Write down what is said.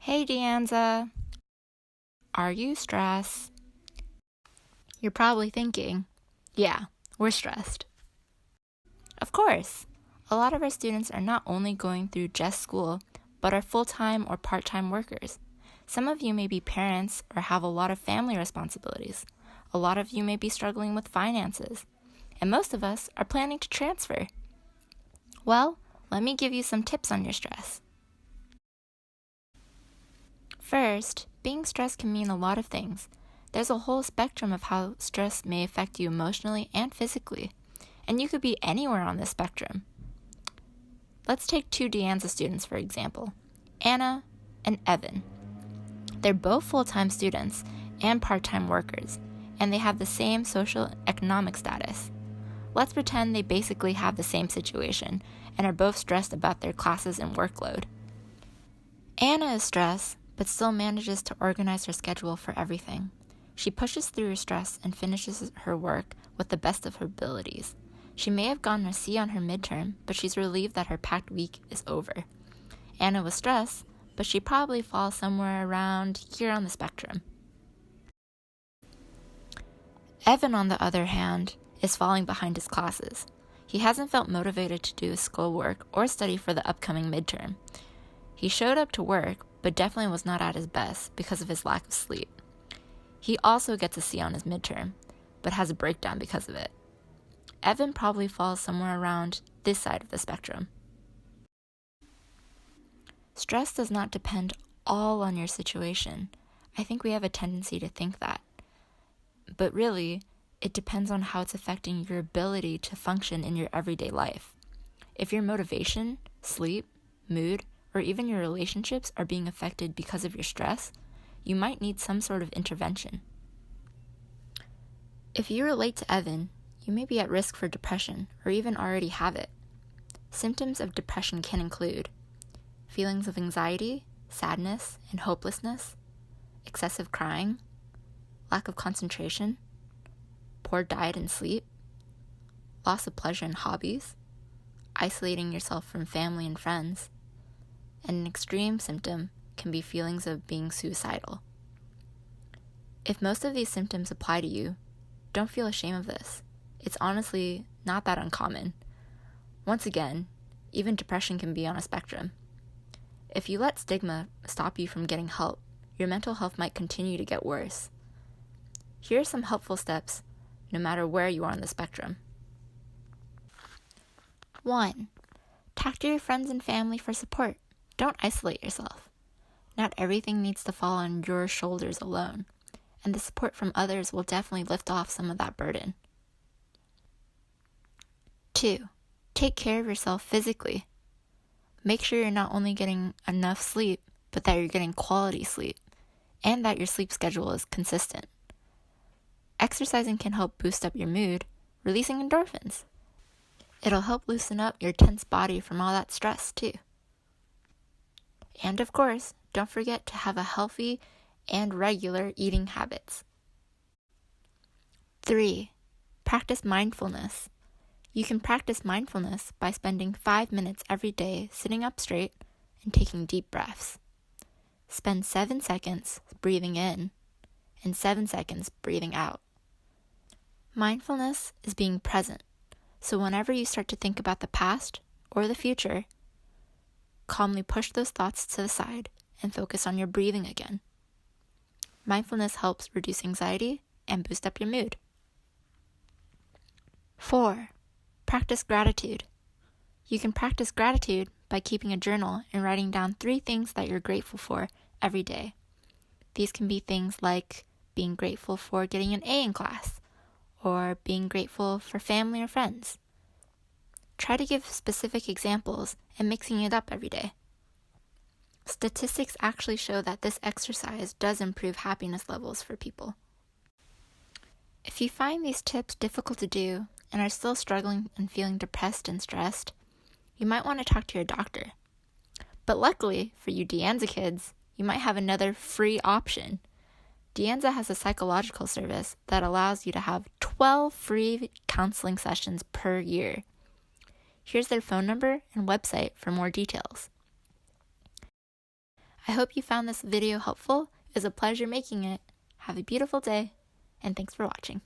Hey, Anza. Are you stressed? You're probably thinking, yeah, we're stressed. Of course. A lot of our students are not only going through just school, but are full-time or part-time workers. Some of you may be parents or have a lot of family responsibilities. A lot of you may be struggling with finances. And most of us are planning to transfer. Well, let me give you some tips on your stress. First, being stressed can mean a lot of things. There's a whole spectrum of how stress may affect you emotionally and physically, and you could be anywhere on this spectrum. Let's take two Anza students for example, Anna and Evan. They're both full-time students and part-time workers, and they have the same social economic status. Let's pretend they basically have the same situation and are both stressed about their classes and workload. Anna is stressed, but still manages to organize her schedule for everything. She pushes through her stress and finishes her work with the best of her abilities. She may have gotten a C on her midterm, but she's relieved that her packed week is over. Anna was stressed, but she probably falls somewhere around here on the spectrum. Evan, on the other hand, is falling behind his classes. He hasn't felt motivated to do his schoolwork or study for the upcoming midterm. He showed up to work, but definitely was not at his best because of his lack of sleep. He also gets a C on his midterm, but has a breakdown because of it. Evan probably falls somewhere around this side of the spectrum. Stress does not depend all on your situation. I think we have a tendency to think that. But really, it depends on how it's affecting your ability to function in your everyday life. If your motivation, sleep, mood, or even your relationships are being affected because of your stress, you might need some sort of intervention. If you relate to Evan, you may be at risk for depression or even already have it. Symptoms of depression can include feelings of anxiety, sadness, and hopelessness, excessive crying, lack of concentration, poor diet and sleep, loss of pleasure in hobbies, isolating yourself from family and friends, and an extreme symptom can be feelings of being suicidal. If most of these symptoms apply to you, don't feel ashamed of this. It's honestly not that uncommon. Once again, even depression can be on a spectrum. If you let stigma stop you from getting help, your mental health might continue to get worse. Here are some helpful steps, no matter where you are on the spectrum. 1. Talk to your friends and family for support. Don't isolate yourself. Not everything needs to fall on your shoulders alone, and the support from others will definitely lift off some of that burden. 2. Take care of yourself physically. Make sure you're not only getting enough sleep, but that you're getting quality sleep, and that your sleep schedule is consistent. Exercising can help boost up your mood, releasing endorphins. It'll help loosen up your tense body from all that stress, too. And of course, don't forget to have a healthy and regular eating habits. 3. Practice mindfulness. You can practice mindfulness by spending 5 minutes every day sitting up straight and taking deep breaths. Spend 7 seconds breathing in and 7 seconds breathing out. Mindfulness is being present, so whenever you start to think about the past or the future, calmly push those thoughts to the side and focus on your breathing again. Mindfulness helps reduce anxiety and boost up your mood. 4. Practice gratitude. You can practice gratitude by keeping a journal and writing down 3 things that you're grateful for every day. These can be things like being grateful for getting an A in class, or being grateful for family or friends. Try to give specific examples and mixing it up every day. Statistics actually show that this exercise does improve happiness levels for people. If you find these tips difficult to do and are still struggling and feeling depressed and stressed, you might want to talk to your doctor. But luckily for you Anza kids, you might have another free option. Anza has a psychological service that allows you to have 12 free counseling sessions per year. Here's their phone number and website for more details. I hope you found this video helpful. It was a pleasure making it. Have a beautiful day, and thanks for watching.